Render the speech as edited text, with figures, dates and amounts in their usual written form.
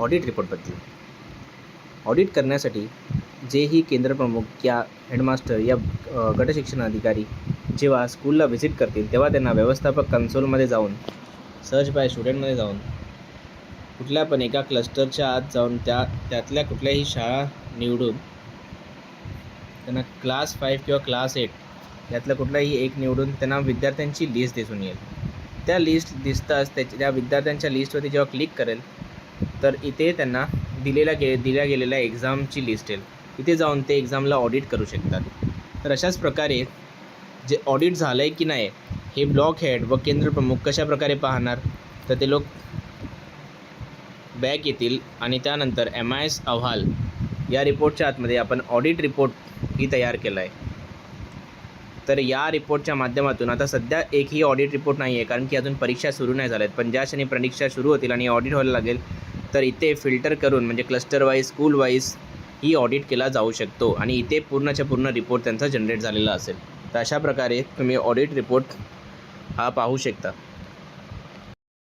Audit रिपोर्टबद्दल. Audit करण्यासाठी जेही केंद्रप्रमुख या हेडमास्टर या गटशिक्षण अधिकारी जेव्हा स्कूलला व्हिजिट करतील तेव्हा त्यांना व्यवस्थापक कन्सोलमध्ये जाऊन सर्च बाय स्टुडंटमध्ये जाऊन कुठल्या पण एका क्लस्टरच्या आत जाऊन त्यातल्या कुठल्याही शाळा निवडून त्यांना क्लास 5 किंवा क्लास 8 यातलं कुठलाही एक निवडून त्यांना विद्यार्थ्यांची लिस्ट दिसून येईल. त्या लिस्ट दिसताच त्या विद्यार्थ्यांच्या लिस्टवरती जेव्हा क्लिक करेल तर इथे त्यांना दिल्या गेलेल्या एक्झामची लिस्ट येईल. इथे जाऊन ते एक्झामला ऑडिट करू शकतात. तर अशाच प्रकारे जे ऑडिट झालं आहे की नाही हे ब्लॉक हेड व केंद्रप्रमुख कशाप्रकारे पाहणार, तर ते लोक बॅक येतील आणि त्यानंतर MIS अहवाल या रिपोर्टच्या आतमध्ये आपण ऑडिट रिपोर्ट ही तयार केला आहे. तर या रिपोर्टच्या माध्यमातून आता सध्या एकही ऑडिट रिपोर्ट नाही आहे, कारण की अजून परीक्षा सुरू नाही झाल्या आहेत. पण ज्या क्षणी परीक्षा सुरू होतील आणि ऑडिट व्हायला लागेल तर इथे फिल्टर करून म्हणजे क्लस्टर वाईज स्कूल वाईज ही ऑडिट केला जाऊ शकतो आणि इथे पूर्णच्या पूर्ण रिपोर्ट त्यांचा जनरेट झालेला असेल. तर अशा प्रकारे तुम्ही ऑडिट रिपोर्ट हा पाहू शकता.